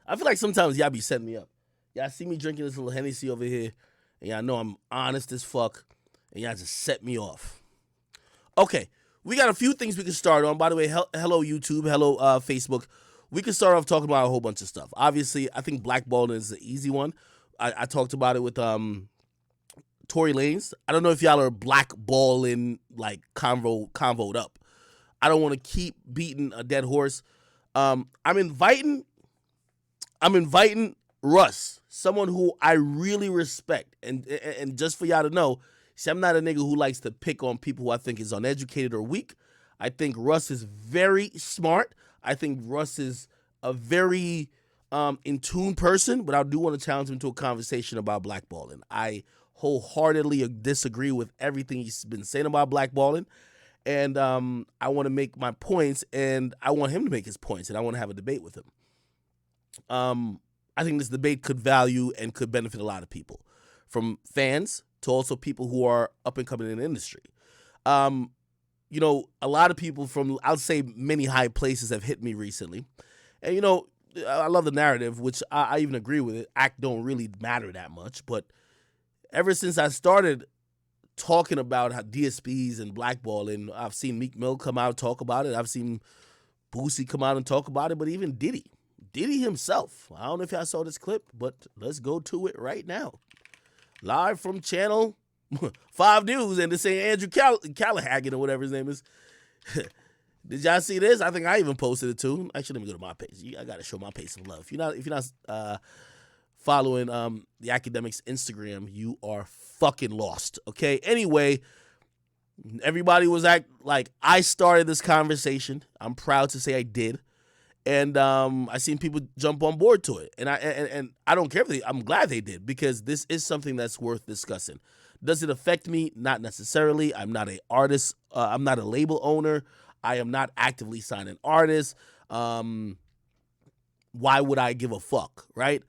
I feel like sometimes y'all be setting me up. Y'all see me drinking this little Hennessy over here, and y'all know I'm honest as fuck, and y'all just set me off. Okay, we got a few things we can start on. By the way, hello YouTube, hello Facebook. We can start off talking about a whole bunch of stuff. Obviously, I think blackballing is the easy one. I talked about it with Tory Lanez. I don't know if y'all are blackballing like convoed up. I don't want to keep beating a dead horse. I'm inviting Russ, someone who I really respect, and just for y'all to know, see, I'm not a nigga who likes to pick on people who I think is uneducated or weak. I think Russ is very smart. I think Russ is a very in tune person, but I do want to challenge him to a conversation about blackballing. I wholeheartedly disagree with everything he's been saying about blackballing, and I want to make my points, and I want him to make his points, and I want to have a debate with him. I think this debate could value and could benefit a lot of people, from fans to also people who are up and coming in the industry. You know, a lot of people from, I'll say, many high places have hit me recently. And, you know, I love the narrative, which I even agree with it. Act don't really matter that much. But ever since I started talking about how DSPs and blackballing, I've seen Meek Mill come out and talk about it. I've seen Boosie come out and talk about it. But even Diddy himself. I don't know if y'all saw this clip, but let's go to it right now. Live from Channel 5 News, and this ain't Andrew Callahan or whatever his name is. Did y'all see this? I think I even posted it too. Actually, let me go to my page. I gotta show my page some love. If you're not following the Akademiks Instagram, you are fucking lost. Okay. Anyway, everybody was like I started this conversation. I'm proud to say I did. And I seen people jump on board to it, and I don't care if I'm glad they did, because this is something that's worth discussing. Does it affect me? Not necessarily. I'm not an artist. I'm not a label owner. I am not actively signing artists. Why would I give a fuck, right?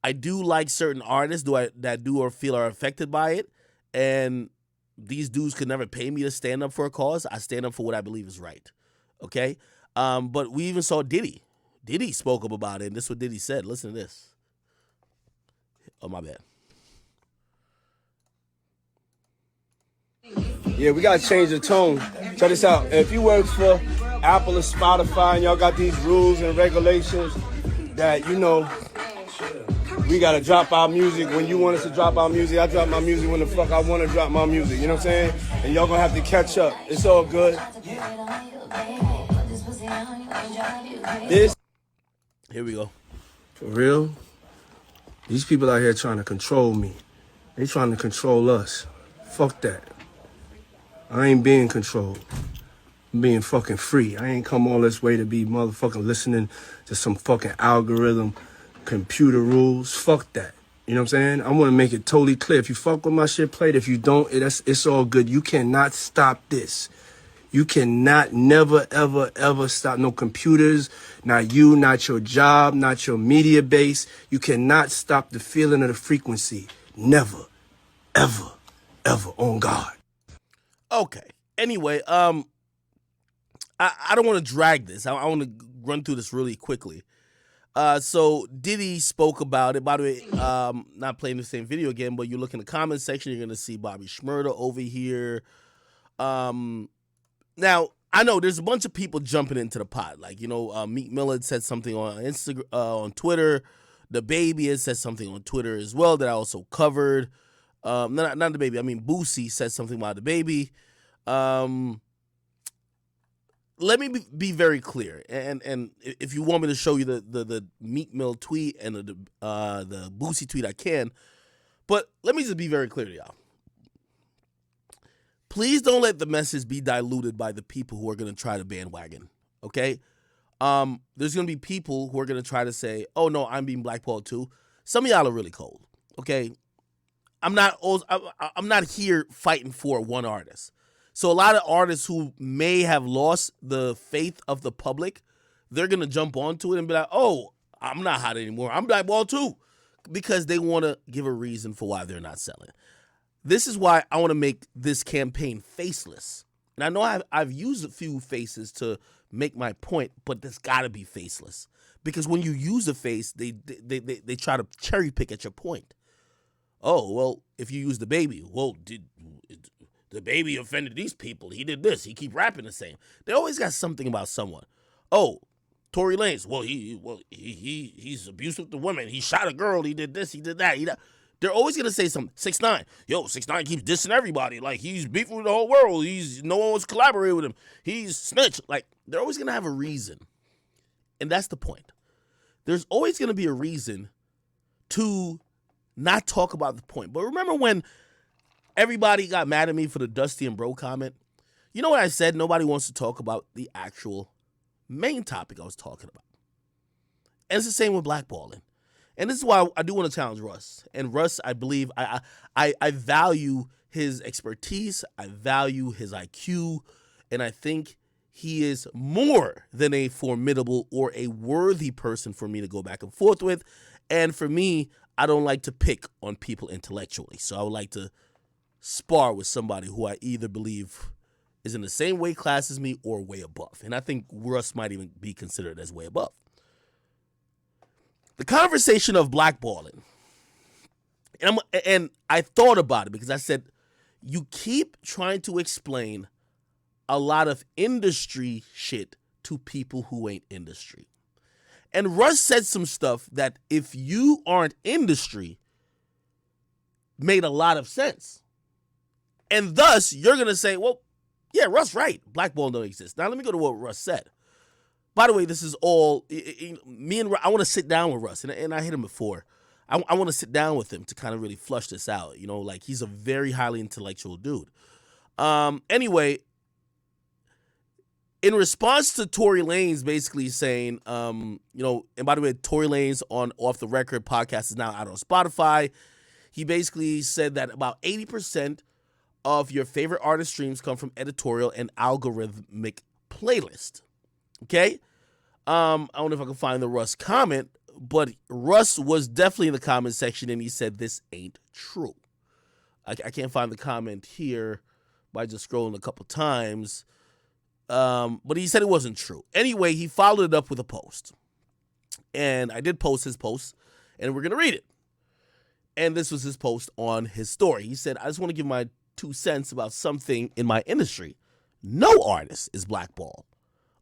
I do like certain artists that do or feel are affected by it, and these dudes could never pay me to stand up for a cause. I stand up for what I believe is right. Okay. But we even saw Diddy. Diddy spoke up about it, and this is what Diddy said. Listen to this. Oh, my bad. Yeah, we gotta change the tone. Check this out. If you work for Apple or Spotify and y'all got these rules and regulations that, you know, we gotta drop our music when you want us to drop our music. I drop my music when the fuck I want to drop my music. You know what I'm saying? And y'all gonna have to catch up. It's all good. Here we go. For real? These people out here trying to control me. They trying to control us. Fuck that. I ain't being controlled. I'm being fucking free. I ain't come all this way to be motherfucking listening to some fucking algorithm, computer rules. Fuck that. You know what I'm saying? I want to make it totally clear. If you fuck with my shit, play it. If you don't, it's all good. You cannot stop this. You cannot never, ever, ever stop. No computers, not you, not your job, not your media base. You cannot stop the feeling of the frequency. Never, ever, ever, on God. Okay. Anyway, I don't want to drag this. I want to run through this really quickly. So Diddy spoke about it. By the way, not playing the same video again, but you look in the comment section, you're gonna see Bobby Shmurda over here. Now, I know there's a bunch of people jumping into the pot. Like, you know, Meek Mill had said something on Instagram, on Twitter. The Baby has said something on Twitter as well that I also covered. Not the Baby. I mean, Boosie said something about the Baby. Let me be very clear. And if you want me to show you the Meek Mill tweet and the Boosie tweet, I can. But let me just be very clear to y'all. Please don't let the message be diluted by the people who are going to try to bandwagon, okay? There's going to be people who are going to try to say, oh, no, I'm being blackballed too. Some of y'all are really cold, okay? I'm not here fighting for one artist. So a lot of artists who may have lost the faith of the public, they're going to jump onto it and be like, oh, I'm not hot anymore. I'm blackballed too, because they want to give a reason for why they're not selling. This is why I want to make this campaign faceless. And I know I've used a few faces to make my point, but there's got to be faceless. Because when you use a face, they try to cherry pick at your point. Oh, well, if you use the baby, well, did the baby offended these people? He did this. He keep rapping the same. They always got something about someone. Oh, Tory Lanez. Well, he's abusive to women. He shot a girl. He did this. He did that. They're always gonna say something. 6ix9ine. Yo, 6ix9ine keeps dissing everybody. Like he's beefing with the whole world. No one wants to collaborate with him. He's snitch. Like they're always gonna have a reason, and that's the point. There's always gonna be a reason to not talk about the point. But remember when everybody got mad at me for the Dusty and Bro comment? You know what I said? Nobody wants to talk about the actual main topic I was talking about. And it's the same with blackballing. And this is why I do want to challenge Russ. And Russ, I believe, I value his expertise. I value his IQ. And I think he is more than a formidable or a worthy person for me to go back and forth with. And for me, I don't like to pick on people intellectually. So I would like to spar with somebody who I either believe is in the same weight class as me or way above. And I think Russ might even be considered as way above. The conversation of blackballing, and I thought about it because I said, you keep trying to explain a lot of industry shit to people who ain't industry. And Russ said some stuff that if you aren't industry, made a lot of sense. And thus, you're going to say, well, yeah, Russ right. Blackball don't exist. Now, let me go to what Russ said. By the way, this is all, me and Russ, I want to sit down with Russ, and I hit him before. I want to sit down with him to kind of really flush this out. You know, like he's a very highly intellectual dude. Anyway, in response to Tory Lanez basically saying, you know, and by the way, Tory Lanez on Off the Record podcast is now out on Spotify. He basically said that about 80% of your favorite artist streams come from editorial and algorithmic playlist. Okay? I don't know if I can find the Russ comment, but Russ was definitely in the comment section and he said this ain't true. I can't find the comment here by just scrolling a couple times. But he said it wasn't true. Anyway, he followed it up with a post. And I did post his post, and we're going to read it. And this was his post on his story. He said, I just want to give my 2 cents about something in my industry. No artist is blackballed.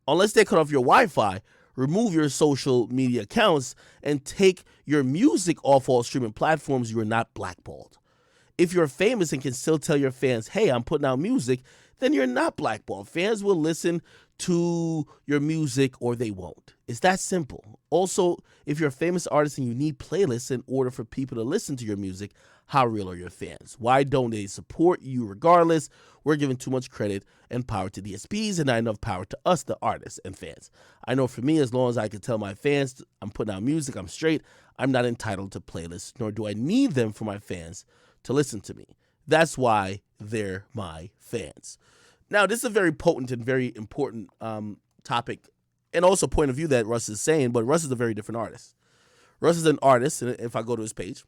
Unless they cut off your Wi-Fi, remove your social media accounts, and take your music off all streaming platforms, you are not blackballed. If you're famous and can still tell your fans, hey, I'm putting out music, then you're not blackballed. Fans will listen to your music or they won't. It's that simple. Also, if you're a famous artist and you need playlists in order for people to listen to your music, how real are your fans? Why don't they support you regardless? We're giving too much credit and power to DSPs and not enough power to us, the artists and fans. I know for me, as long as I can tell my fans I'm putting out music, I'm straight, I'm not entitled to playlists, nor do I need them for my fans to listen to me. That's why they're my fans. Now, this is a very potent and very important topic and also point of view that Russ is saying, but Russ is a very different artist. Russ is an artist, and if I go to his page,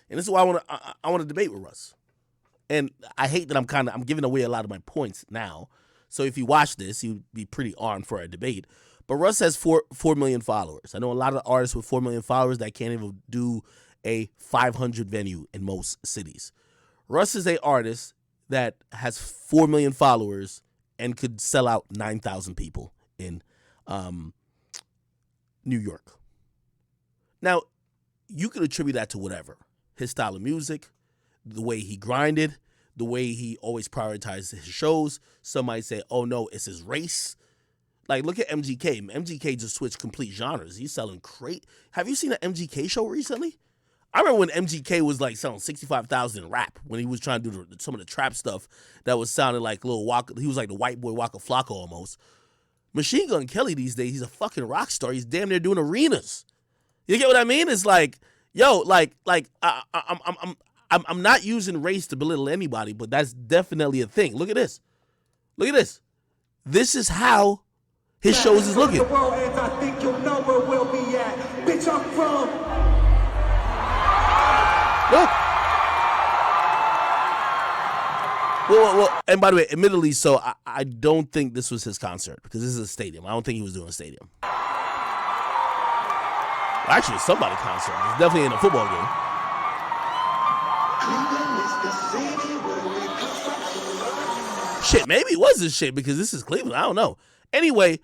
and this is why I want to debate with Russ. And I hate that I'm giving away a lot of my points now. So if you watch this, you'd be pretty armed for a debate. But Russ has 4 million followers. I know a lot of artists with 4 million followers that can't even do a 500 venue in most cities. Russ is a artist that has 4 million followers and could sell out 9,000 people in New York. Now, you could attribute that to whatever. His style of music, the way he grinded, the way he always prioritized his shows. Some might say, oh no, it's his race. Like, look at MGK. MGK just switched complete genres. He's selling crate. Have you seen an MGK show recently? I remember when MGK was like selling 65,000 in rap when he was trying to do some of the trap stuff that was sounding like Lil Waka. He was like the white boy Waka Flocka almost. Machine Gun Kelly these days, he's a fucking rock star. He's damn near doing arenas. You get what I mean? It's like, yo, I'm not using race to belittle anybody, but that's definitely a thing. Look at this. Look at this. This is how his shows is looking. The world ends, I think you'll know where we'll be at. Bitch, I'm from. Look. Well, and by the way, admittedly, so I don't think this was his concert because this is a stadium. I don't think he was doing a stadium. Actually, somebody concert. It's definitely in a football game. Shit, maybe it was this shit because this is Cleveland. I don't know. Anyway,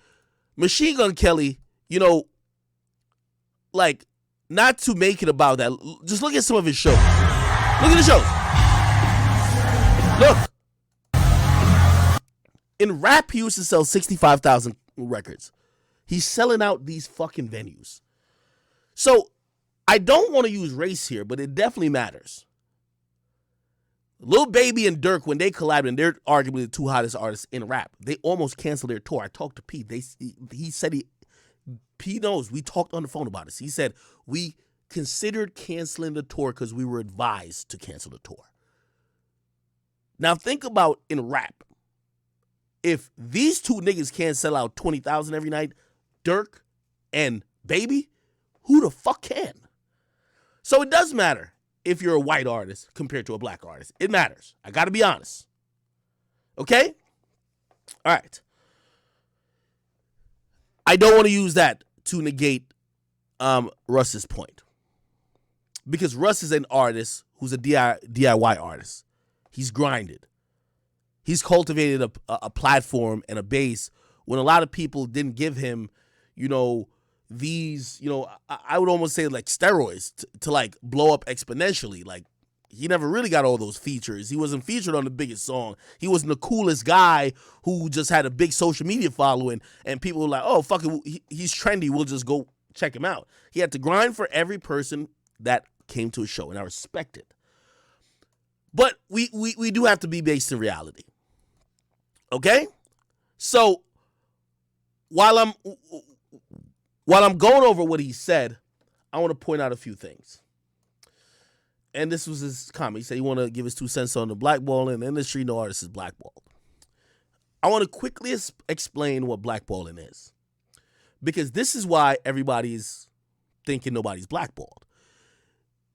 Machine Gun Kelly, you know, like, not to make it about that, just look at some of his shows. Look at the shows. Look. In rap, he used to sell 65,000 records. He's selling out these fucking venues. So, I don't want to use race here, but it definitely matters. Lil Baby and Durk, when they collabed, and they're arguably the two hottest artists in rap, they almost canceled their tour. I talked to Pete. He said Pete knows. We talked on the phone about this. He said, we considered canceling the tour because we were advised to cancel the tour. Now think about in rap. If these two niggas can't sell out 20,000 every night, Durk and Baby, who the fuck can? So it does matter if you're a white artist compared to a black artist. It matters. I got to be honest. Okay? All right. I don't want to use that to negate Russ's point. Because Russ is an artist who's a DIY artist. He's grinded. He's cultivated a platform and a base when a lot of people didn't give him, you know, these, you know, I would almost say like steroids to like blow up exponentially. Like, he never really got all those features. He wasn't featured on the biggest song. He wasn't the coolest guy who just had a big social media following and people were like, oh, fuck it, he's trendy, we'll just go check him out. He had to grind for every person that came to a show, and I respect it. But we do have to be based in reality. Okay? So, while I'm going over what he said, I want to point out a few things. And this was his comment. He said he want to give his 2 cents on the blackballing in the industry. No artist is blackballed. I want to quickly explain what blackballing is. Because this is why everybody's thinking nobody's blackballed.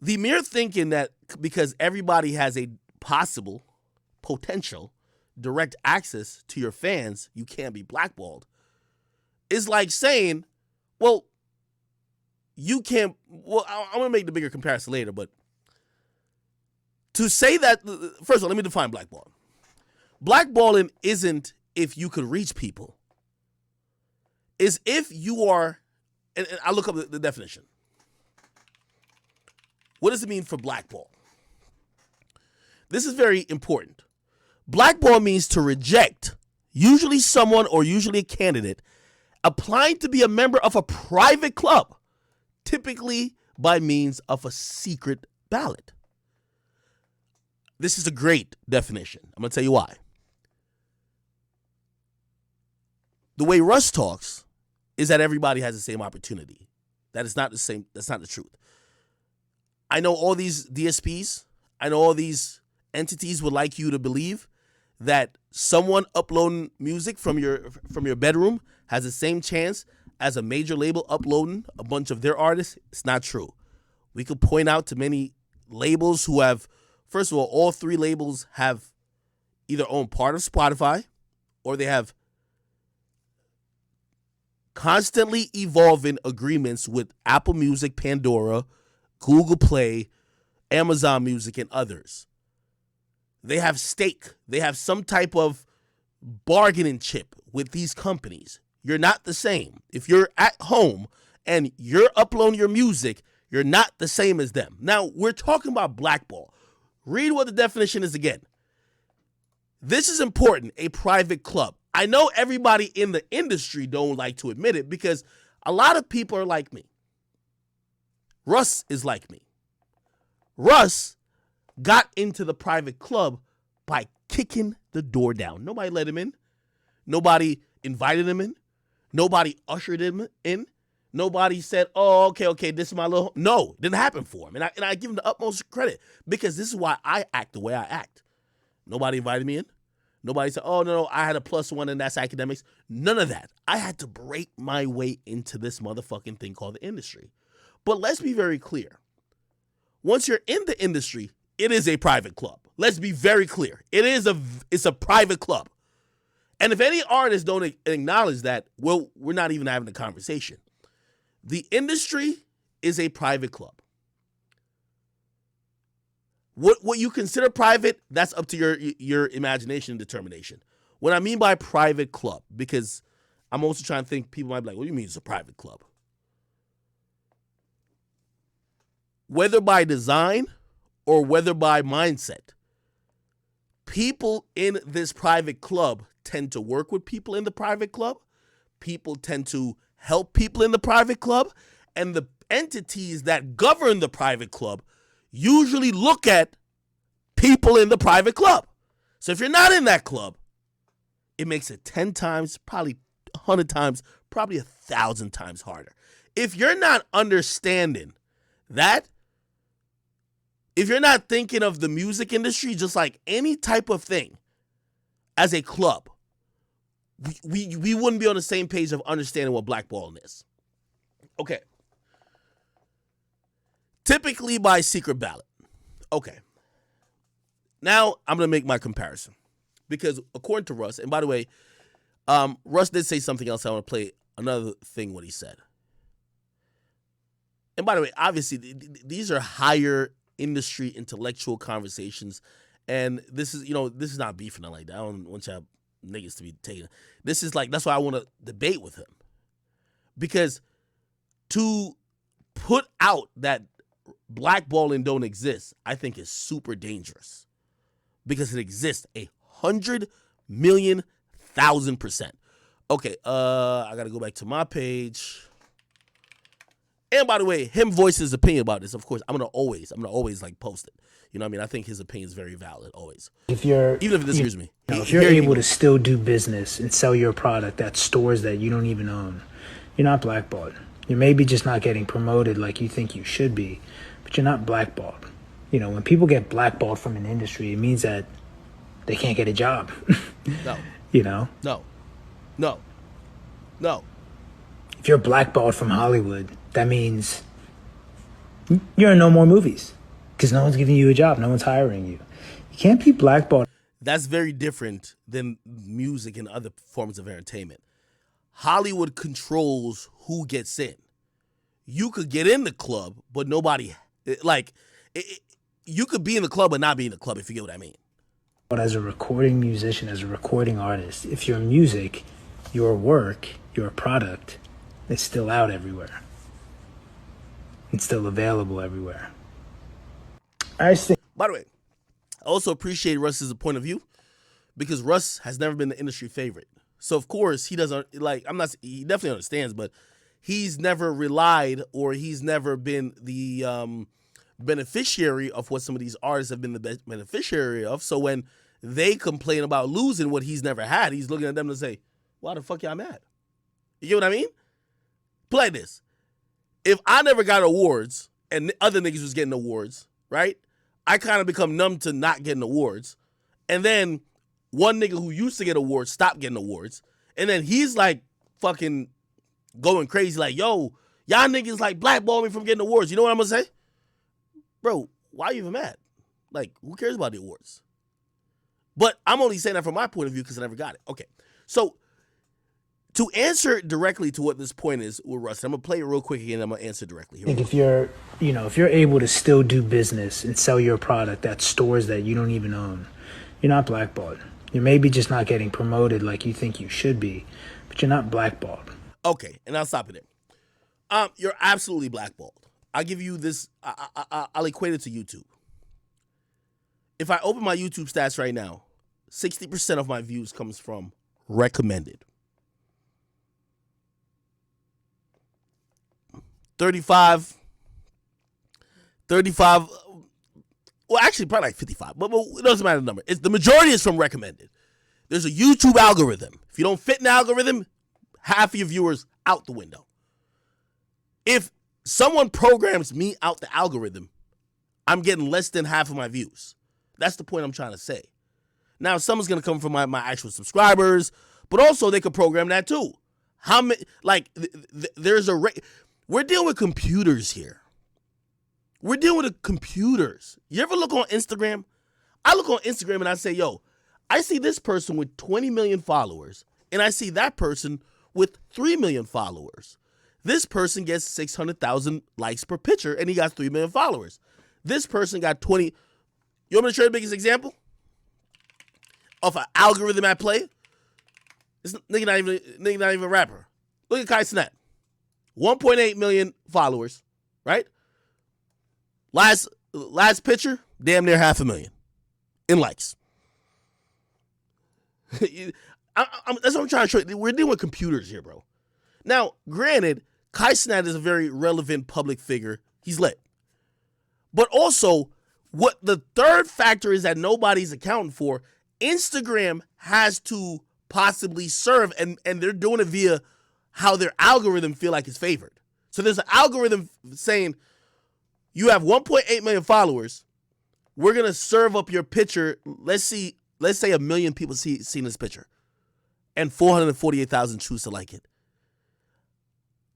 The mere thinking that because everybody has a potential, direct access to your fans, you can't be blackballed, is like saying, well, you can't, well, I'm going to make the bigger comparison later, but to say that, first of all, let me define blackballing. Blackballing isn't if you could reach people. It's if you are, and I look up the definition. What does it mean for blackball? This is very important. Blackball means to reject, usually someone or usually a candidate, applying to be a member of a private club, typically by means of a secret ballot. This is a great definition. I'm going to tell you why. The way Russ talks is that everybody has the same opportunity. That is not the same. That's not the truth. I know all these DSPs, I know all these entities would like you to believe that someone uploading music from your bedroom has the same chance as a major label uploading a bunch of their artists. It's not true. We could point out to many labels who have, first of all 3 labels have either own part of Spotify or they have constantly evolving agreements with Apple Music, Pandora, Google Play, Amazon Music, and others. They have stake. They have some type of bargaining chip with these companies. You're not the same. If you're at home and you're uploading your music, you're not the same as them. Now, we're talking about blackball. Read what the definition is again. This is important, a private club. I know everybody in the industry don't like to admit it because a lot of people are like me. Russ is like me. Russ got into the private club by kicking the door down. Nobody let him in. Nobody invited him in. Nobody ushered him in. Nobody said, oh, okay, this is my little... No, it didn't happen for him. And I give him the utmost credit because this is why I act the way I act. Nobody invited me in. Nobody said, oh, no, I had a +1 and that's Akademiks. None of that. I had to break my way into this motherfucking thing called the industry. But let's be very clear. Once you're in the industry, it is a private club. Let's be very clear. It's a private club. And if any artists don't acknowledge that, well, we're not even having a conversation. The industry is a private club. What you consider private, that's up to your imagination and determination. What I mean by private club, because I'm also trying to think, people might be like, what do you mean it's a private club? Whether by design or whether by mindset, people in this private club tend to work with people in the private club. People tend to help people in the private club. And the entities that govern the private club usually look at people in the private club. So if you're not in that club, it makes it 10 times, probably 100 times, probably 1,000 times harder. If you're not understanding that, if you're not thinking of the music industry just like any type of thing as a club, we wouldn't be on the same page of understanding what blackballing is. Okay. Typically by secret ballot. Okay. Now I'm going to make my comparison. Because according to Russ, and by the way, Russ did say something else. I want to play another thing what he said. And by the way, obviously, these are higher industry intellectual conversations. And this is, this is not beefing like that. I don't want y'all niggas to be taking it. This is like, that's why I want to debate with him. Because to put out that blackballing don't exist, I think is super dangerous. Because it exists 100,000,000,000%. Okay, I gotta go back to my page. And by the way, him voiced his opinion about this. Of course, I'm gonna always like post it. You know what I mean? I think his opinion is very valid always. Even if it disagrees with me. If you're able to still do business and sell your product at stores that you don't even own, you're not blackballed. You're maybe just not getting promoted like you think you should be, but you're not blackballed. When people get blackballed from an industry, it means that they can't get a job. No. No. If you're blackballed from Hollywood, that means you're in no more movies because no one's giving you a job. No one's hiring you. You can't be blackballed. That's very different than music and other forms of entertainment. Hollywood controls who gets in. You could get in the club, but nobody, you could be in the club but not be in the club, if you get what I mean. But as a recording musician, as a recording artist, if your music, your work, your product is still out everywhere, it's still available everywhere. By the way, I also appreciate Russ's point of view because Russ has never been the industry favorite. So of course he doesn't he definitely understands, but he's never relied or he's never been the beneficiary of what some of these artists have been the beneficiary of. So when they complain about losing what he's never had, he's looking at them to say, why the fuck y'all mad? You get what I mean? Play this. If I never got awards and other niggas was getting awards, right? I kind of become numb to not getting awards. And then one nigga who used to get awards stopped getting awards. And then he's like fucking going crazy like, yo, y'all niggas like blackball me from getting awards. You know what I'm going to say? Bro, why are you even mad? Like, who cares about the awards? But I'm only saying that from my point of view because I never got it. Okay, so to answer directly to what this point is with Russ, I'm going to play it real quick again and I'm going to answer directly. I think if you're able to still do business and sell your product at stores that you don't even own, you're not blackballed. You're maybe just not getting promoted like you think you should be, but you're not blackballed. Okay, and I'll stop it there. You're absolutely blackballed. I'll give you this, I'll equate it to YouTube. If I open my YouTube stats right now, 60% of my views comes from recommended. 35, well, actually probably like 55, but it doesn't matter the number. The majority is from recommended. There's a YouTube algorithm. If you don't fit in the algorithm, half of your viewers out the window. If someone programs me out the algorithm, I'm getting less than half of my views. That's the point I'm trying to say. Now, someone's going to come from my actual subscribers, but also they could program that too. How many, there's a we're dealing with computers here. We're dealing with computers. You ever look on Instagram? I look on Instagram and I say, yo, I see this person with 20 million followers and I see that person with 3 million followers. This person gets 600,000 likes per picture, and he got 3 million followers. This person got 20. You want me to show you the biggest example of an algorithm at play? This nigga not even a rapper. Look at Kai Cenat. 1.8 million followers, right? Last picture, damn near 500,000 in likes. That's what I'm trying to show you. We're dealing with computers here, bro. Now, granted, Kai Cenat is a very relevant public figure. He's lit. But also, what the third factor is that nobody's accounting for, Instagram has to possibly serve, and they're doing it via how their algorithm feel like is favored. So there's an algorithm saying, you have 1.8 million followers. We're going to serve up your picture. Let's say 1 million people seen this picture and 448,000 choose to like it.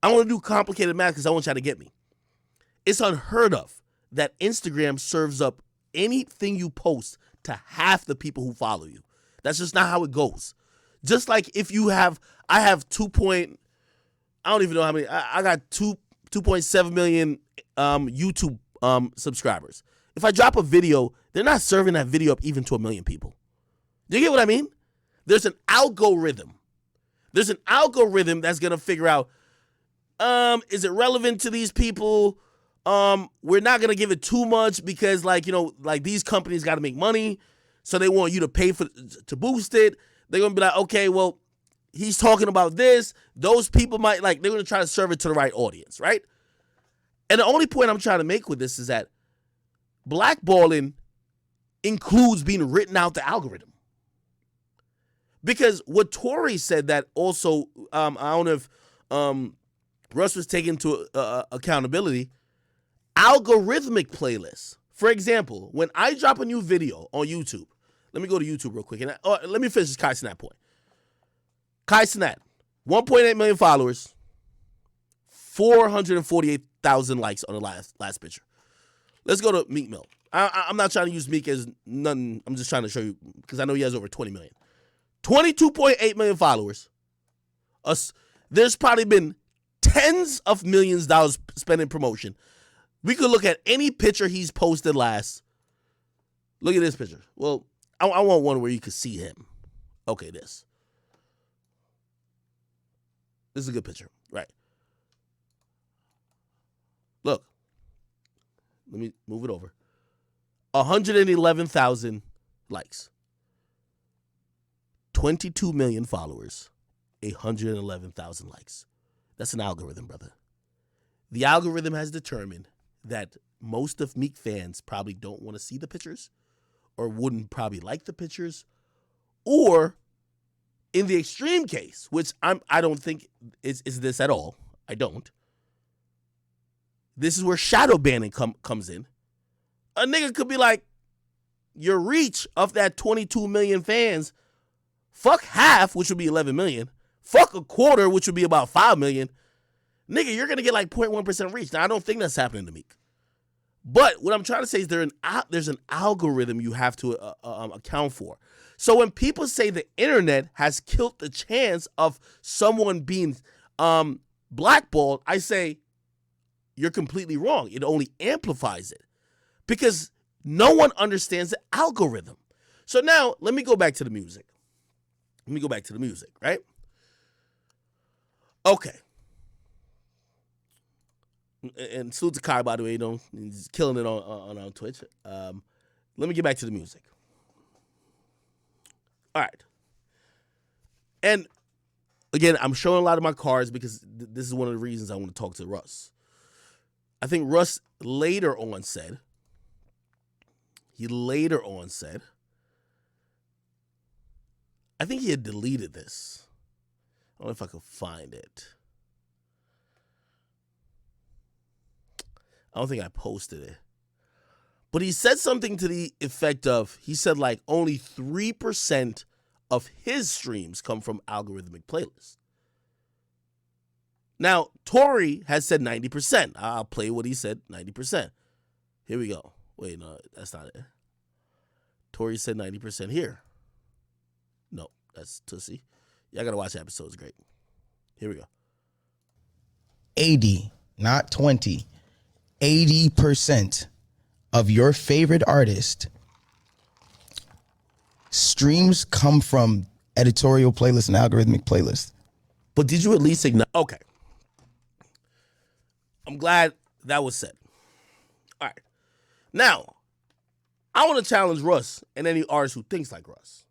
I want to do complicated math because I want y'all to get me. It's unheard of that Instagram serves up anything you post to half the people who follow you. That's just not how it goes. Just like if I have I don't even know how many, I got 2.7 million YouTube subscribers. If I drop a video, they're not serving that video up even to 1 million people. Do you get what I mean? There's an algorithm. There's an algorithm that's going to figure out, is it relevant to these people? We're not going to give it too much because these companies got to make money. So they want you to pay to boost it. They're going to be like, okay, well, he's talking about this. Those people might they're going to try to serve it to the right audience, right? And the only point I'm trying to make with this is that blackballing includes being written out the algorithm. Because what Tory said that also, I don't know if Russ was taken to accountability, algorithmic playlists. For example, when I drop a new video on YouTube, let me go to YouTube real quick, and let me finish this Kai Cenat point. Kai Cenat, 1.8 million followers, 448,000 likes on the last picture. Let's go to Meek Mill. I'm not trying to use Meek as none. I'm just trying to show you because I know he has over 20 million. 22.8 million followers. There's probably been tens of millions of dollars spent in promotion. We could look at any picture he's posted last. Look at this picture. Well, I want one where you could see him. Okay, this. This is a good picture, right? Look. Let me move it over. 111,000 likes. 22 million followers. 111,000 likes. That's an algorithm, brother. The algorithm has determined that most of Meek fans probably don't want to see the pictures or wouldn't probably like the pictures, or in the extreme case, which I don't think is this at all. I don't. This is where shadow banning comes in. A nigga could be like, your reach of that 22 million fans, fuck half, which would be 11 million. Fuck a quarter, which would be about 5 million. Nigga, you're going to get 0.1% reach. Now, I don't think that's happening to Meek. But what I'm trying to say is there's an algorithm you have to account for. So when people say the internet has killed the chance of someone being blackballed, I say you're completely wrong. It only amplifies it because no one understands the algorithm. So now let me go back to the music. Right? Okay. And salute to Kai, by the way, he's killing it on Twitch. Let me get back to the music. All right. And again, I'm showing a lot of my cards because this is one of the reasons I want to talk to Russ. I think Russ later on said, I think he had deleted this. I don't know if I could find it. I don't think I posted it. But he said something to the effect of, he said only 3% of his streams come from algorithmic playlists. Now, Tory has said 90%. I'll play what he said, 90%. Here we go. Wait, no, that's not it. Tory said 90% here. No, that's Tootsie. Y'all gotta watch the episode. It's great. Here we go. 80, not 20, 80% of your favorite artist streams come from editorial playlists and algorithmic playlists. But did you at least acknowledge? Okay. I'm glad that was said. All right. Now, I want to challenge Russ and any artist who thinks like Russ.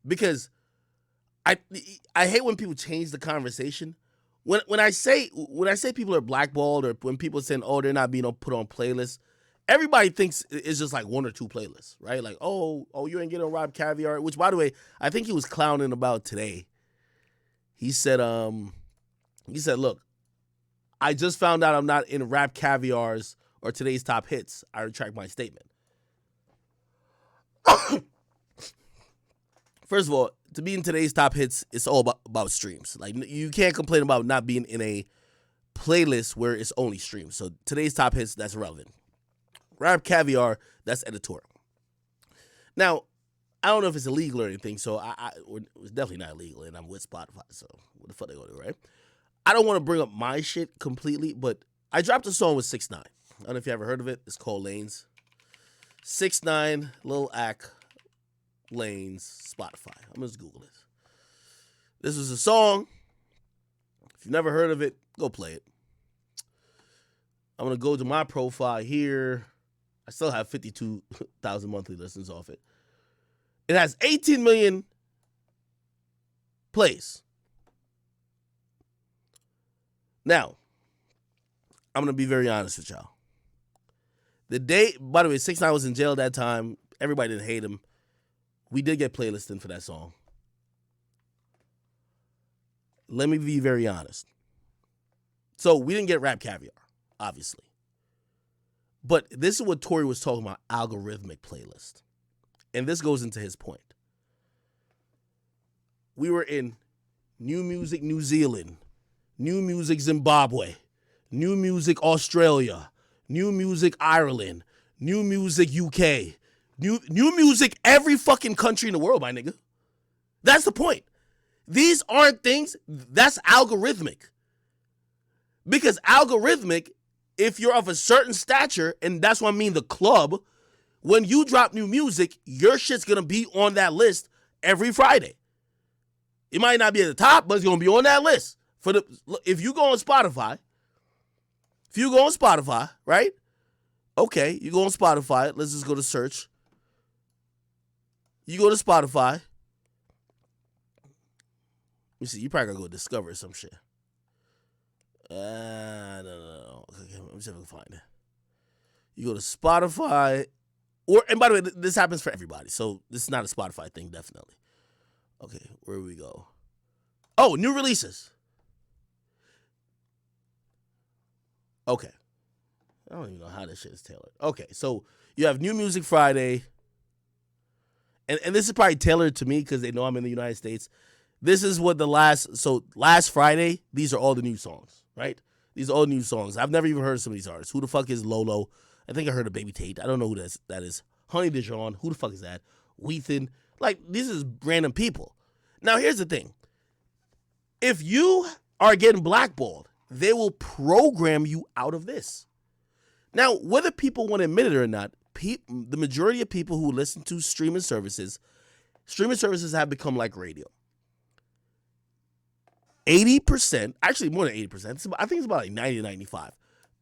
Because I hate when people change the conversation. When I say people are blackballed, or when people are saying, oh, they're not being put on playlists, everybody thinks it's just like one or two playlists, right? Like, oh, you ain't getting Rob Caviar, which, by the way, I think he was clowning about today. He said, look, I just found out I'm not in Rap Caviar's or today's top hits. I retract my statement. First of all, to be in today's top hits, it's all about streams. Like, you can't complain about not being in a playlist where it's only streams. So today's top hits, that's irrelevant. Rap Caviar, that's editorial. Now, I don't know if it's illegal or anything, so it's definitely not illegal, and I'm with Spotify, so what the fuck they gonna do, right? I don't want to bring up my shit completely, but I dropped a song with 6ix9ine. I don't know if you ever heard of it. It's called Lanes. 6ix9ine, Lil Ak, Lanes, Spotify. I'm going to just Google this. This is a song. If you've never heard of it, go play it. I'm going to go to my profile here. I still have 52,000 monthly listens off it. It has 18 million plays. Now, I'm going to be very honest with y'all. The day, by the way, 6ix9ine was in jail at that time. Everybody didn't hate him. We did get playlisting for that song. Let me be very honest. So we didn't get Rap Caviar, obviously. But this is what Tory was talking about, algorithmic playlist. And this goes into his point. We were in New Music New Zealand, New Music Zimbabwe, New Music Australia, New Music Ireland, New Music UK, New Music every fucking country in the world, my nigga. That's the point. These aren't things, that's algorithmic. Because algorithmic, if you're of a certain stature, and that's what I mean the club, when you drop new music, your shit's gonna be on that list every Friday. It might not be at the top, but it's gonna be on that list. If you go on Spotify, right? Okay, you go on Spotify. Let's just go to search. You go to Spotify. Let me see. You probably gotta go discover some shit. No. Okay, let me see if I can find it. You go to Spotify, and by the way, this happens for everybody, so this is not a Spotify thing, definitely. Okay, where do we go? Oh, new releases. Okay. I don't even know how this shit is tailored. Okay, so you have New Music Friday, and this is probably tailored to me because they know I'm in the United States. This is what last Friday, these are all the new songs, right? These are all new songs. I've never even heard of some of these artists. Who the fuck is Lolo? I think I heard of Baby Tate. I don't know who that is. Honey Dijon. Who the fuck is that? Weethan. Like, these is random people. Now, here's the thing. If you are getting blackballed, they will program you out of this. Now, whether people want to admit it or not, the majority of people who listen to streaming services have become like radio. 80%, actually more than 80%, I think it's about like 90 to 95.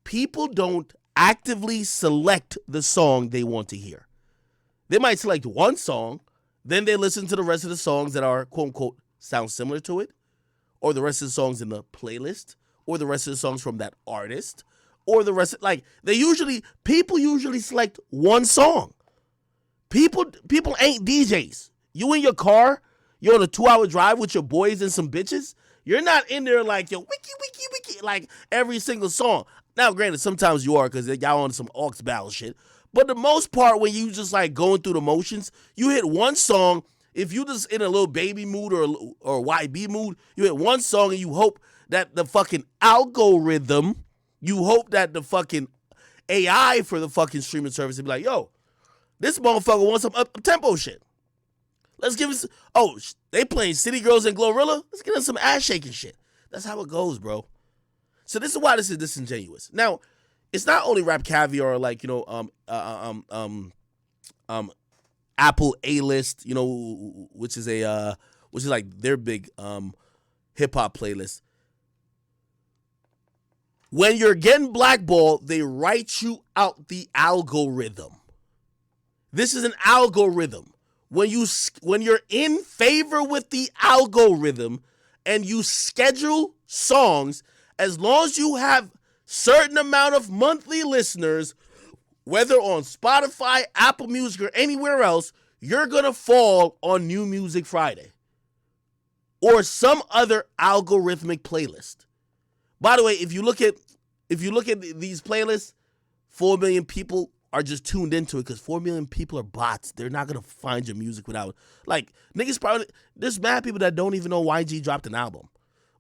People don't actively select the song they want to hear. They might select one song, then they listen to the rest of the songs that are, quote unquote, sound similar to it, or the rest of the songs in the playlist, or the rest of the songs from that artist, or the rest, people usually select one song. People ain't DJs. You in your car, you're on a 2-hour drive with your boys and some bitches, you're not in there like, yo, wiki, like every single song. Now, granted, sometimes you are because y'all on some aux battle shit. But the most part, when you just like going through the motions, you hit one song. If you just in a little baby mood or YB mood, you hit one song and you hope that the fucking algorithm, you hope that the fucking AI for the fucking streaming service will be like, yo, this motherfucker wants some up-tempo shit. Let's give us, they playing City Girls and Glorilla? Let's get us some ass shaking shit. That's how it goes, bro. So this is why this is disingenuous. Now, it's not only Rap Caviar, like, Apple A-List, which is like their big hip hop playlist. When you're getting blackballed, they write you out the algorithm. This is an algorithm. When you're in favor with the algorithm and you schedule songs, as long as you have certain amount of monthly listeners, whether on Spotify, Apple Music, or anywhere else, you're going to fall on New Music Friday or some other algorithmic playlist. By the way, if you look at these playlists, 4 million people are just tuned into it because 4 million people are bots. They're not going to find your music without, like, niggas probably, there's mad people that don't even know YG dropped an album.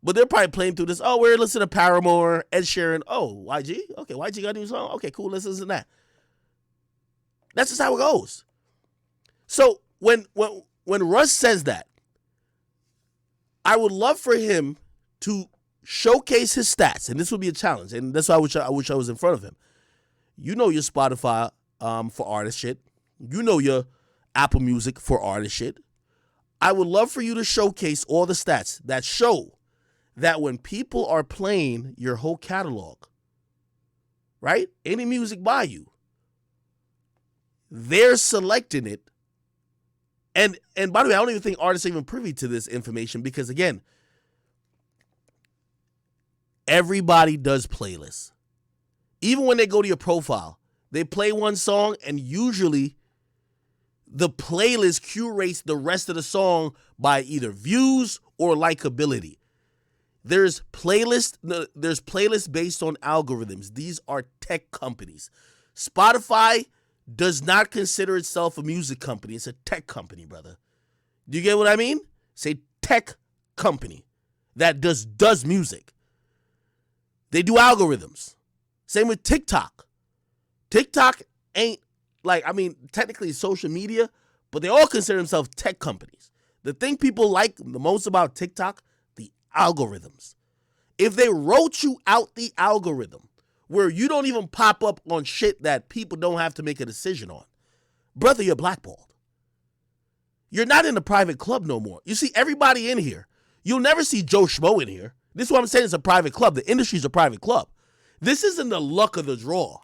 But they're probably playing through this. Oh, we're listening to Paramore, Ed Sheeran. Oh, YG? Okay, YG got a new song? Okay, cool, let's listen to that. That's just how it goes. So when Russ says that, I would love for him to showcase his stats, and this would be a challenge, and that's why I wish I was in front of him. You know your Spotify for artist shit. You know your Apple Music for artist shit. I would love for you to showcase all the stats that show that when people are playing your whole catalog, right? Any music by you, they're selecting it. And by the way, I don't even think artists are even privy to this information because, again, everybody does playlists. Even when they go to your profile, they play one song and usually the playlist curates the rest of the song by either views or likability. There's playlists based on algorithms. These are tech companies. Spotify does not consider itself a music company. It's a tech company, brother. Do you get what I mean? It's a tech company that does music. They do algorithms. Same with TikTok. TikTok ain't technically social media, but they all consider themselves tech companies. The thing people like the most about TikTok, the algorithms. If they wrote you out the algorithm where you don't even pop up on shit that people don't have to make a decision on, brother, you're blackballed. You're not in a private club no more. You see everybody in here. You'll never see Joe Schmo in here. This is what I'm saying. It's a private club. The industry's a private club. This isn't the luck of the draw.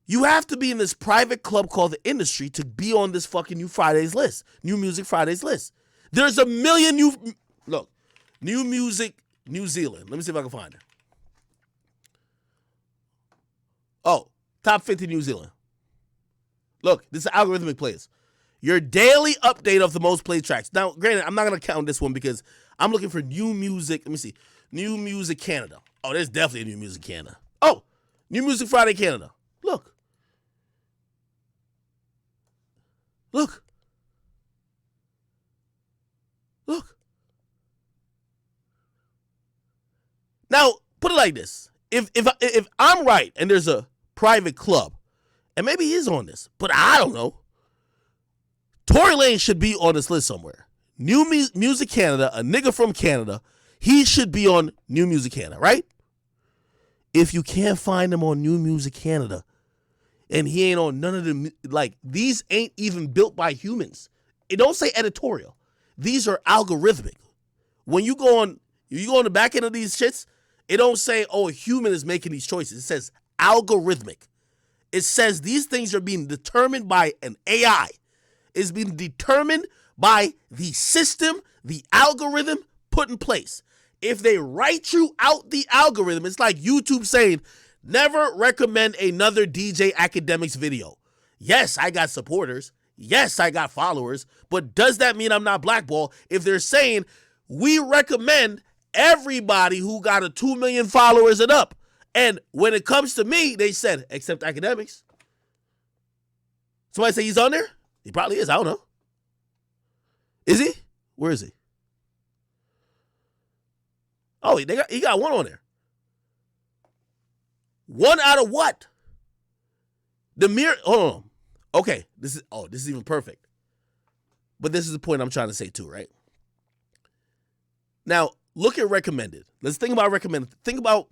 You have to be in this private club called the industry to be on this fucking New Music Fridays list. There's a million New Music New Zealand. Let me see if I can find it. Oh, top 50 New Zealand. Look, this is algorithmic plays. Your daily update of the most played tracks. Now, granted, I'm not going to count this one because I'm looking for new music. Let me see. New Music Canada. Oh, there's definitely a New Music Canada. Oh, New Music Friday Canada. Look. Look. Look. Now, put it like this. If I'm right and there's a private club, and maybe he is on this, but I don't know. Tory Lanez should be on this list somewhere. New Music Canada, a nigga from Canada, he should be on New Music Canada, right? If you can't find him on New Music Canada, and he ain't on none of the, these ain't even built by humans. It don't say editorial. These are algorithmic. When you go on the back end of these shits, it don't say, oh, a human is making these choices. It says algorithmic. It says these things are being determined by an AI. It's being determined by the system, the algorithm put in place. If they write you out the algorithm, it's like YouTube saying, never recommend another DJ Akademiks video. Yes, I got supporters. Yes, I got followers. But does that mean I'm not blackballed? If they're saying, we recommend everybody who got a 2 million followers and up. And when it comes to me, they said, except Akademiks. Somebody say he's on there? He probably is. I don't know. Is he? Where is he? Oh, he got one on there. One out of what? Hold on. Okay, this is even perfect. But this is the point I'm trying to say too, right? Now, look at recommended. Let's think about recommended. Think about,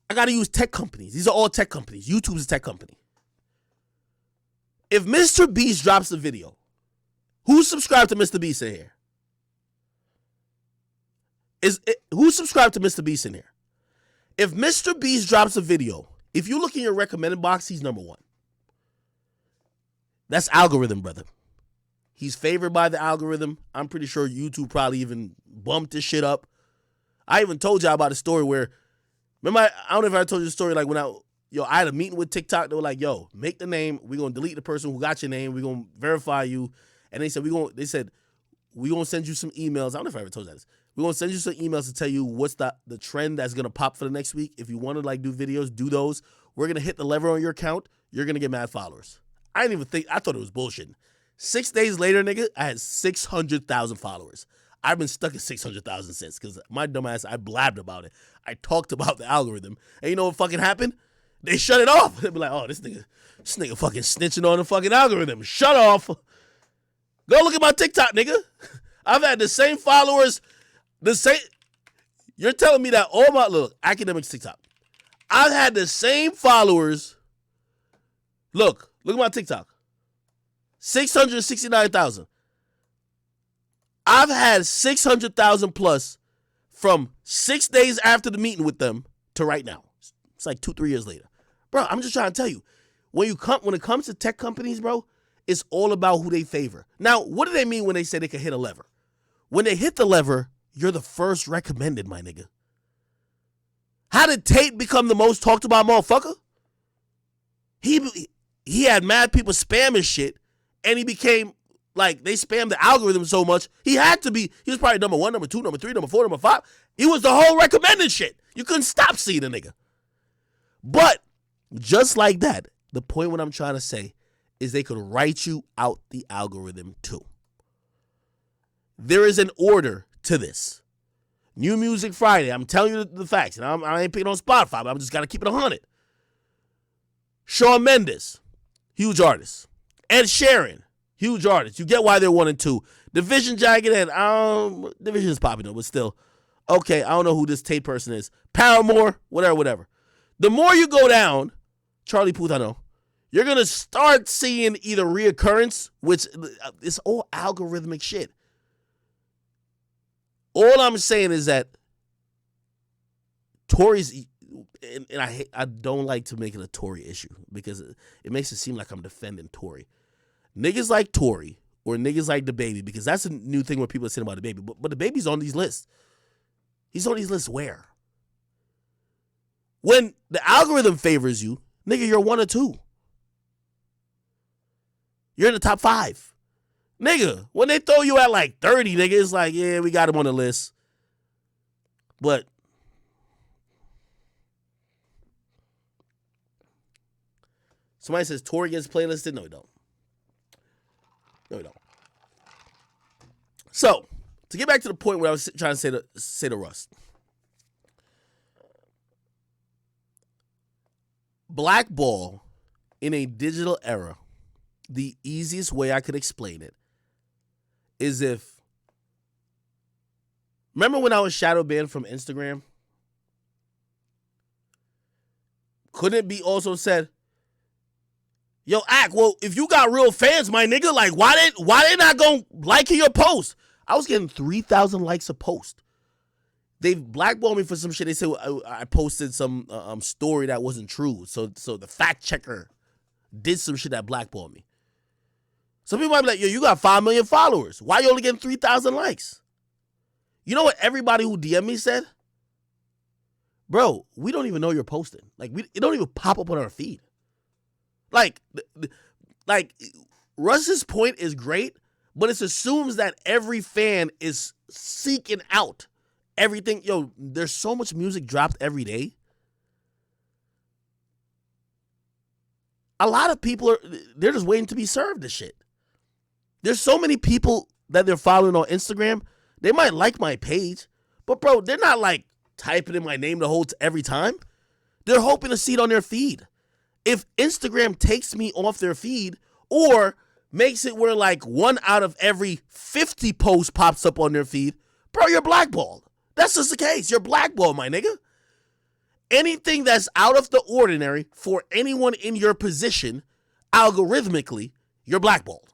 I got to use tech companies. These are all tech companies. YouTube's a tech company. If Mr. Beast drops a video, who's subscribed to Mr. Beast in here? Who's subscribed to Mr. Beast in here? If Mr. Beast drops a video, if you look in your recommended box, he's number one. That's algorithm, brother. He's favored by the algorithm. I'm pretty sure YouTube probably even bumped this shit up. I even told y'all about a story where, remember, I don't know if I told you the story, like when I had a meeting with TikTok. They were like, yo, make the name. We're going to delete the person who got your name. We're going to verify you. And they said, we're going to send you some emails. I don't know if I ever told you this. We're going to send you some emails to tell you what's the trend that's going to pop for the next week. If you want to like do videos, do those. We're going to hit the lever on your account. You're going to get mad followers. I thought it was bullshit. 6 days later, nigga, I had 600,000 followers. I've been stuck at 600,000 since because my dumb ass, I blabbed about it. I talked about the algorithm. And you know what fucking happened? They shut it off. They'd be like, oh, this nigga fucking snitching on the fucking algorithm. Shut off. Go look at my TikTok, nigga. I've had the same followers. You're telling me that all my, look, Akademiks TikTok. I've had the same followers. Look at my TikTok. 669,000. I've had 600,000 plus from 6 days after the meeting with them to right now. It's like 2-3 years later. Bro, I'm just trying to tell you, when it comes to tech companies, bro, it's all about who they favor. Now, what do they mean when they say they can hit a lever? When they hit the lever, you're the first recommended, my nigga. How did Tate become the most talked about motherfucker? He had mad people spamming shit, and he became, like, they spammed the algorithm so much, he was probably number 1, number 2, number 3, number 4, number 5. He was the whole recommended shit. You couldn't stop seeing the nigga. But, just like that, the point what I'm trying to say is they could write you out the algorithm too. There is an order to this. New Music Friday, I'm telling you the facts, and I ain't picking on Spotify, but I'm just got to keep it 100. Shawn Mendes, huge artist. Ed Sheeran, huge artist. You get why they're 1 and 2. Division Jagged Edge, Division is popular, but still. Okay, I don't know who this Tate person is. Paramore, whatever. The more you go down, Charlie Puth, I know, you're going to start seeing either reoccurrence, which is all algorithmic shit. All I'm saying is that Tory's, and I don't like to make it a Tory issue because it makes it seem like I'm defending Tory. Niggas like Tory or niggas like DaBaby, because that's a new thing where people are saying about DaBaby, but DaBaby's on these lists. He's on these lists where? When the algorithm favors you, nigga, you're 1 or 2. You're in the top 5. Nigga, when they throw you at like 30, nigga, it's like, yeah, we got him on the list. But somebody says Tory gets playlisted. No, he don't. So, to get back to the point where I was trying to say to Russ. Blackball in a digital era, the easiest way I could explain it is remember when I was shadow banned from Instagram? Couldn't it be also said, yo, well, if you got real fans, my nigga, like, why they not gonna like your post? I was getting 3,000 likes a post. They blackballed me for some shit. They said I posted some story that wasn't true. So the fact checker did some shit that blackballed me. Some people might be like, yo, you got 5 million followers. Why you only getting 3,000 likes? You know what everybody who DM me said? Bro, we don't even know you're posting. Like, it don't even pop up on our feed. Like Russ's point is great, but it assumes that every fan is seeking out everything. Yo, there's so much music dropped every day. A lot of people they're just waiting to be served this shit. There's so many people that they're following on Instagram. They might like my page, but bro, they're not like typing in my name the whole every time. They're hoping to see it on their feed. If Instagram takes me off their feed or makes it where like 1 out of every 50 posts pops up on their feed, bro, you're blackballed. That's just the case. You're blackballed, my nigga. Anything that's out of the ordinary for anyone in your position, algorithmically, you're blackballed.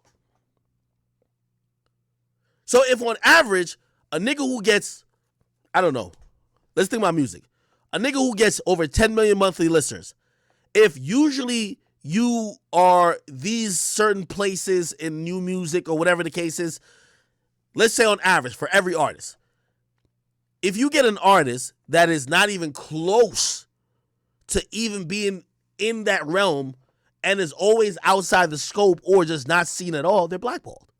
So if on average, a nigga who gets, I don't know, let's think about music. A nigga who gets over 10 million monthly listeners, if usually you are these certain places in new music or whatever the case is, let's say on average for every artist, if you get an artist that is not even close to even being in that realm and is always outside the scope or just not seen at all, they're blackballed.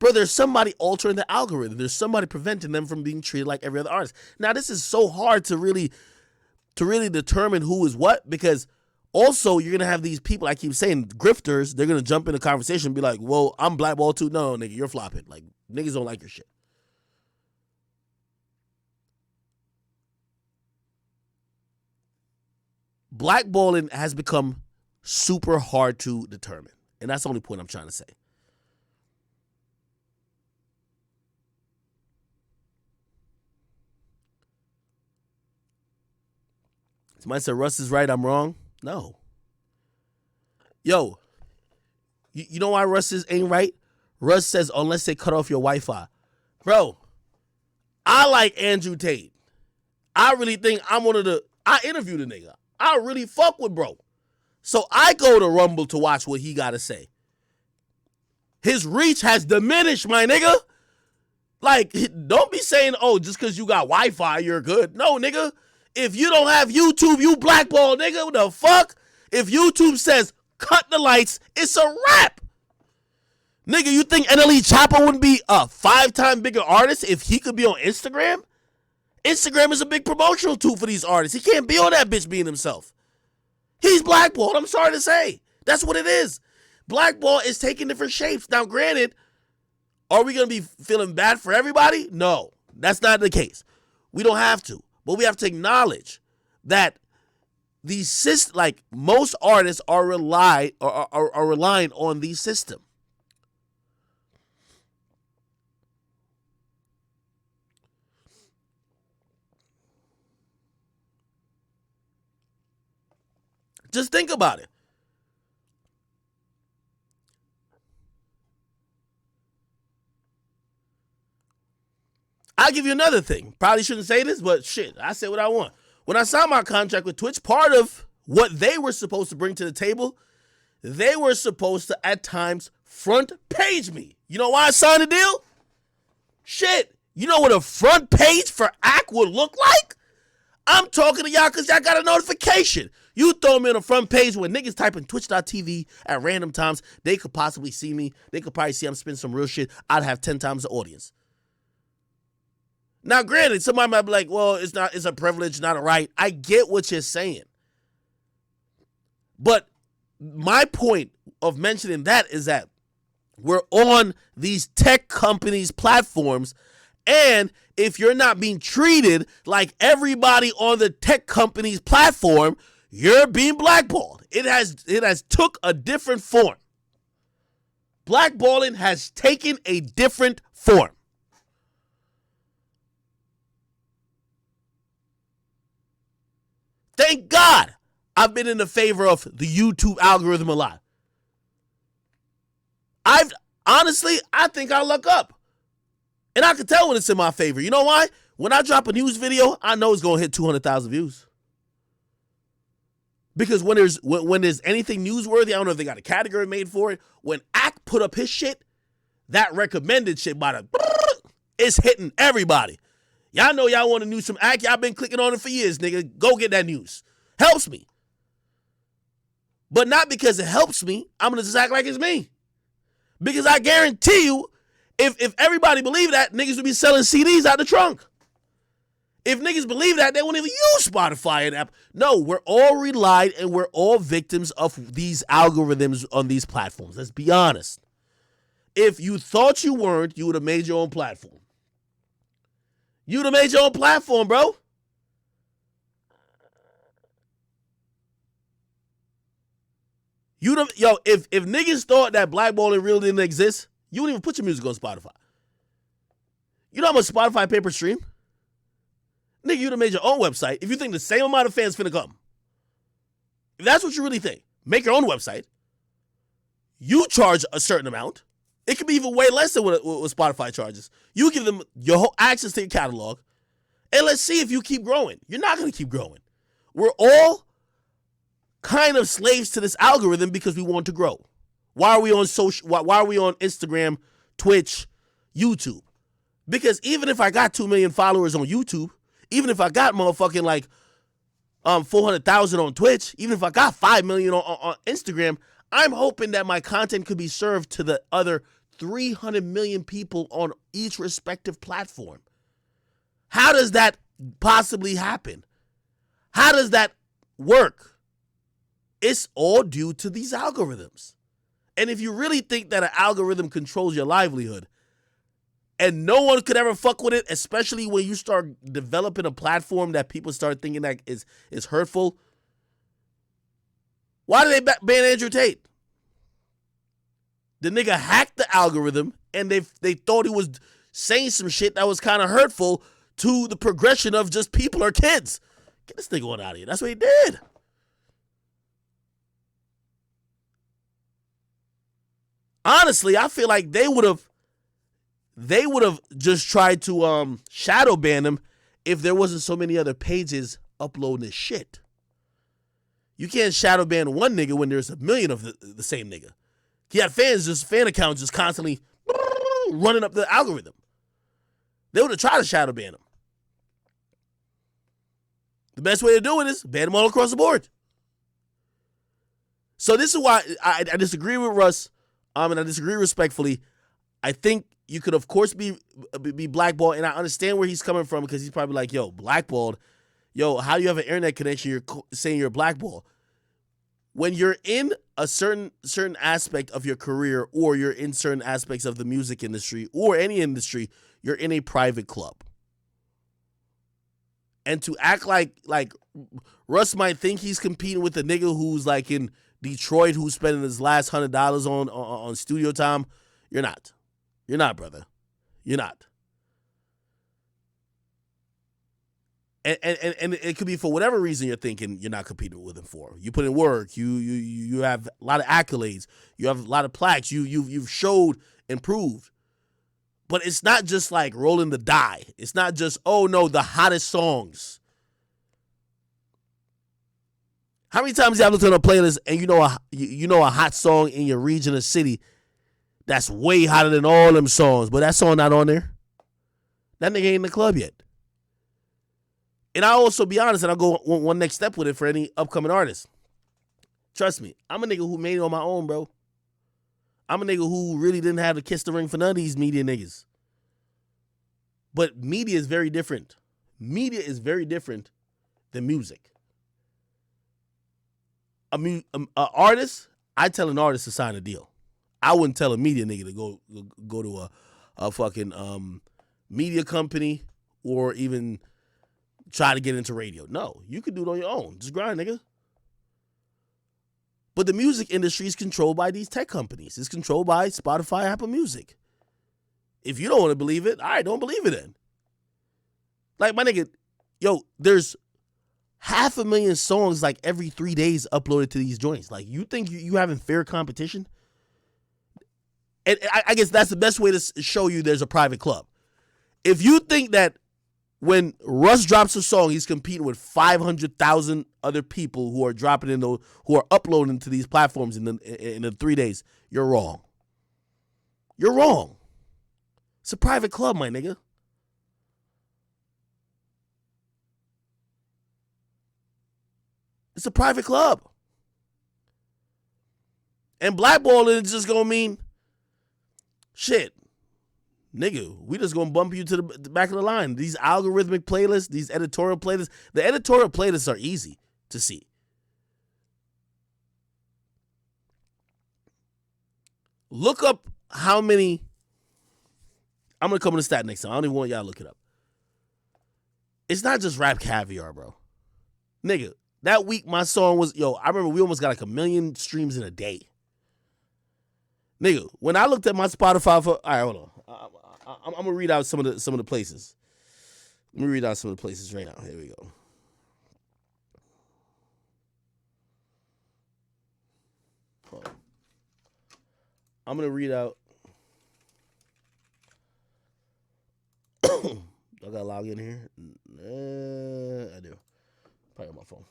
Bro, there's somebody altering the algorithm. There's somebody preventing them from being treated like every other artist. Now, this is so hard to really determine who is what, because also you're going to have these people, I keep saying, grifters, they're going to jump in the conversation and be like, well, I'm blackballed too. No, nigga, you're flopping. Like, niggas don't like your shit. Blackballing has become super hard to determine. And that's the only point I'm trying to say. Somebody said Russ is right, I'm wrong. No. Yo, you know why Russ ain't right? Russ says unless they cut off your Wi-Fi. Bro, I like Andrew Tate. I really think I interviewed a nigga. I really fuck with bro. So I go to Rumble to watch what he got to say. His reach has diminished, my nigga. Like, don't be saying, oh, just because you got Wi-Fi, you're good. No, nigga. If you don't have YouTube, you blackball, nigga. What the fuck? If YouTube says cut the lights, it's a wrap. Nigga, you think NLE Chopper wouldn't be a 5-time bigger artist if he could be on Instagram? Instagram is a big promotional tool for these artists. He can't be on that bitch being himself. He's blackballed. I'm sorry to say. That's what it is. Blackball is taking different shapes. Now, granted, are we going to be feeling bad for everybody? No, that's not the case. We don't have to. But we have to acknowledge that like most artists are relying on the system. Just think about it. I'll give you another thing. Probably shouldn't say this, but shit, I say what I want. When I signed my contract with Twitch, part of what they were supposed to bring to the table, they were supposed to, at times, front page me. You know why I signed the deal? Shit, you know what a front page for Ak would look like? I'm talking to y'all because y'all got a notification. You throw me on the front page when niggas typing twitch.tv at random times, they could possibly see me. They could probably see I'm spinning some real shit. I'd have 10 times the audience. Now, granted, somebody might be like, well, it's a privilege, not a right. I get what you're saying. But my point of mentioning that is that we're on these tech companies' platforms, and if you're not being treated like everybody on the tech company's platform, you're being blackballed. It has took a different form. Blackballing has taken a different form. Thank God I've been in the favor of the YouTube algorithm a lot. I think I luck up. And I can tell when it's in my favor. You know why? When I drop a news video, I know it's going to hit 200,000 views. Because when there's anything newsworthy, I don't know if they got a category made for it. When Ak put up his shit, that recommended shit it's hitting everybody. Y'all know y'all want to news some Ak. Y'all been clicking on it for years, nigga. Go get that news. Helps me. But not because it helps me. I'm going to just act like it's me. Because I guarantee you, if everybody believed that, niggas would be selling CDs out the trunk. If niggas believe that, they won't even use Spotify and Apple. No, we're all relied and we're all victims of these algorithms on these platforms. Let's be honest. If you thought you weren't, you would have made your own platform. You would have made your own platform, bro. If niggas thought that blackballing really didn't exist, you wouldn't even put your music on Spotify. You know how much Spotify pay per stream? Nigga, you'd have made your own website if you think the same amount of fans finna come. If that's what you really think, make your own website. You charge a certain amount. It could be even way less than what Spotify charges. You give them your whole access to your catalog, and let's see if you keep growing. You're not going to keep growing. We're all kind of slaves to this algorithm because we want to grow. Why are we on social? Why are we on Instagram, Twitch, YouTube? Because even if I got 2 million followers on YouTube, even if I got motherfucking like 400,000 on Twitch, even if I got 5 million on Instagram, I'm hoping that my content could be served to the other 300 million people on each respective platform. How does that possibly happen? How does that work? It's all due to these algorithms. And if you really think that an algorithm controls your livelihood and no one could ever fuck with it, especially when you start developing a platform that people start thinking that is hurtful, why did they ban Andrew Tate? The nigga hacked the algorithm and they thought he was saying some shit that was kind of hurtful to the progression of just people or kids. Get this nigga on out of here. That's what he did. Honestly, I feel like they would have just tried to shadow ban him if there wasn't so many other pages uploading his shit. You can't shadow ban one nigga when there's a million of the same nigga. He had fan accounts just constantly running up the algorithm. They would have tried to shadow ban him. The best way to do it is ban them all across the board. So this is why I disagree with Russ, and I disagree respectfully. I think you could, of course, be blackballed, and I understand where he's coming from because he's probably like, yo, blackballed. Yo, how do you have an internet connection? You're saying you're blackballed. When you're in a certain aspect of your career, or you're in certain aspects of the music industry or any industry, you're in a private club. And to act like Russ might think he's competing with a nigga who's like in Detroit who's spending his last $100 on studio time, you're not. You're not, brother. You're not. And it could be for whatever reason you're thinking you're not competing with him for. You put in work. You have a lot of accolades. You have a lot of plaques. You've showed and proved. But it's not just like rolling the die. It's not just, oh no, the hottest songs. How many times you have looked on a playlist and you know a hot song in your region or city that's way hotter than all them songs, but that song not on there? That nigga ain't in the club yet. And I'll also be honest, and I'll go one next step with it for any upcoming artists. Trust me, I'm a nigga who made it on my own, bro. I'm a nigga who really didn't have to kiss the ring for none of these media niggas. But media is very different. Media is very different than music. An artist, I tell an artist to sign a deal. I wouldn't tell a media nigga to go to a fucking media company or even try to get into radio. No, you can do it on your own. Just grind, nigga. But the music industry is controlled by these tech companies. It's controlled by Spotify, Apple Music. If you don't want to believe it, all right, don't believe it then. Like, my nigga, yo, there's 500,000 songs like every 3 days uploaded to these joints. Like, you think you having fair competition? And I guess that's the best way to show you there's a private club. If you think that when Russ drops a song, he's competing with 500,000 other people who are who are uploading to these platforms in the 3 days, you're wrong. You're wrong. It's a private club, my nigga. It's a private club. And blackballing is just gonna mean, shit, nigga, we just gonna bump you to the back of the line. These algorithmic playlists, these editorial playlists, the editorial playlists are easy to see. Look up how many, I'm gonna come with a stat next time. I don't even want y'all to look it up. It's not just Rap Caviar, bro. Nigga, that week my song was, I remember we almost got like 1 million streams in a day. Nigga, when I looked at my Spotify all right, hold on. I'm gonna read out some of the places. Let me read out some of the places right now. Here we go. Hold on. I'm going to read out. I got to log in here. I do. Probably on my phone.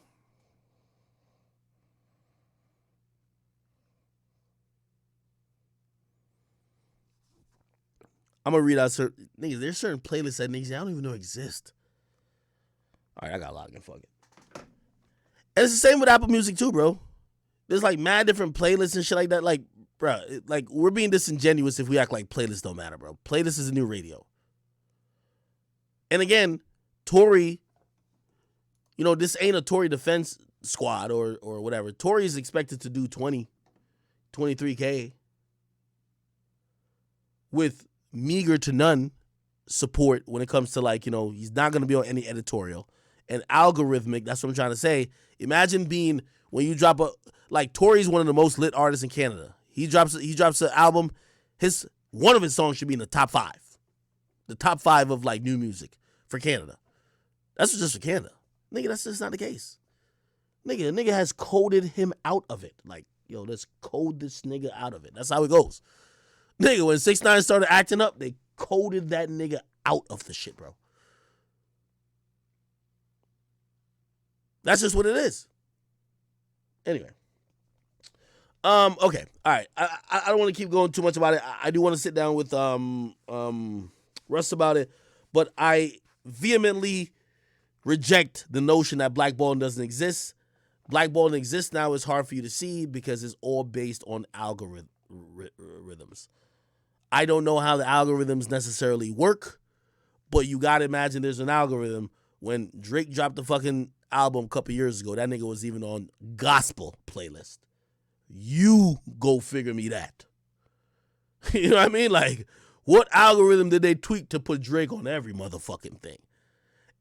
I'm going to read out certain niggas. There's certain playlists that niggas I don't even know exist. All right, I got to log in. Fuck it. And it's the same with Apple Music too, bro. There's like mad different playlists and shit like that. Like, bro, like we're being disingenuous if we act like playlists don't matter, bro. Playlist is a new radio. And again, Tory, you know, this ain't a Tory defense squad or whatever. Tory is expected to do 20, 23K with meager to none support when it comes to, like, you know, he's not going to be on any editorial. And algorithmic, that's what I'm trying to say. Imagine being, when you drop like Tory's one of the most lit artists in Canada. He drops an album, one of his songs should be in the top 5. The top 5 of like new music for Canada. That's just for Canada. Nigga, that's just not the case. Nigga has coded him out of it. Like, yo, let's code this nigga out of it. That's how it goes. Nigga, when 6ix9ine started acting up, they coded that nigga out of the shit, bro. That's just what it is. Anyway. Okay. All right. I don't want to keep going too much about it. I do want to sit down with Russ about it, but I vehemently reject the notion that blackballing doesn't exist. Blackballing exists now. It's hard for you to see because it's all based on algorithms. I don't know how the algorithms necessarily work, but you got to imagine there's an algorithm. When Drake dropped the fucking album a couple years ago, that nigga was even on gospel playlist. You go figure me that. You know what I mean? Like, what algorithm did they tweak to put Drake on every motherfucking thing?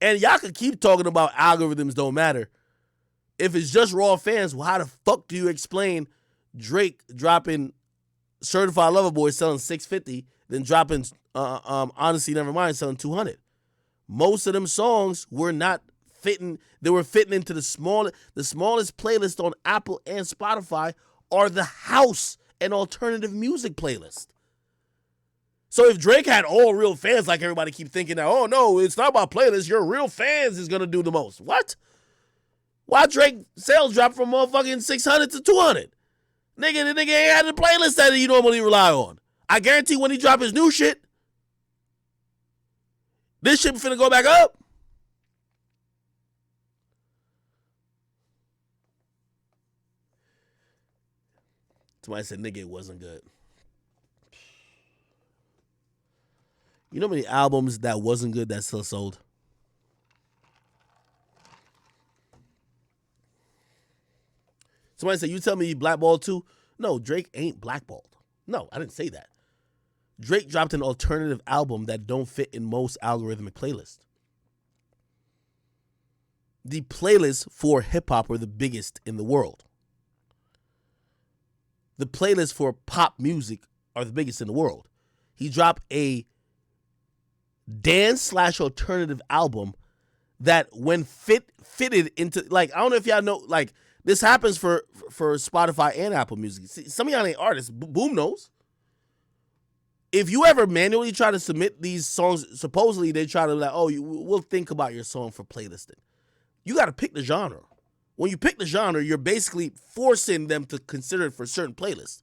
And y'all could keep talking about algorithms don't matter. If it's just raw fans, well, how the fuck do you explain Drake dropping Certified Lover Boy selling $650, then dropping Honestly Nevermind selling $200? Most of them songs were not fitting. They were fitting into the smallest playlist on Apple and Spotify are the house and alternative music playlist. So if Drake had all real fans, like everybody keep thinking that, oh no, it's not about playlists, your real fans is gonna do the most. What? Why Drake sales drop from motherfucking 600 to 200? Nigga, the nigga ain't had the playlist that you normally rely on. I guarantee when he drop his new shit, this shit finna go back up. Somebody said, nigga, it wasn't good. You know how many albums that wasn't good that still sold? Somebody said, you tell me you blackballed too? No, Drake ain't blackballed. No, I didn't say that. Drake dropped an alternative album that don't fit in most algorithmic playlists. The playlists for hip-hop are the biggest in the world. The playlists for pop music are the biggest in the world. He dropped a dance/alternative album that when fitted into, like, I don't know if y'all know, like, this happens for Spotify and Apple Music. See, some of y'all ain't artists. Boom knows. If you ever manually try to submit these songs, supposedly they try to, like, oh, we'll think about your song for playlisting. You got to pick the genre. When you pick the genre, you're basically forcing them to consider it for certain playlists.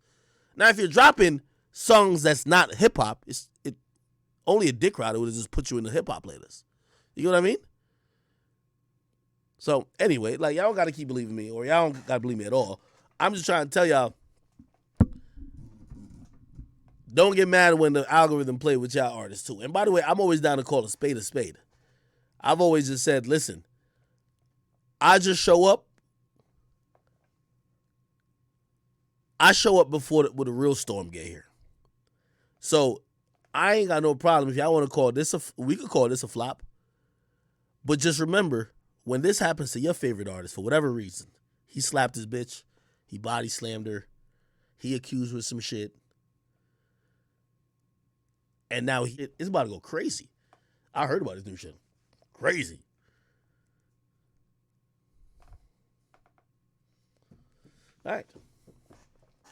Now, if you're dropping songs that's not hip hop, it only a dick rider would just put you in the hip hop playlist. You know what I mean? So anyway, like, y'all don't got to keep believing me, or y'all don't got to believe me at all. I'm just trying to tell y'all, don't get mad when the algorithm play with y'all artists too. And by the way, I'm always down to call a spade a spade. I've always just said, listen, I just show up. I show up before when the real storm get here. So I ain't got no problem if y'all want to call this we could call this a flop. But just remember, when this happens to your favorite artist, for whatever reason, he slapped his bitch, he body slammed her, he accused her of some shit, and now it's about to go crazy. I heard about his new shit. Crazy. All right.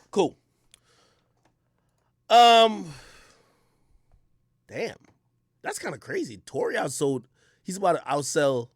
Cool. Damn. That's kind of crazy. Tory outsold. He's about to outsell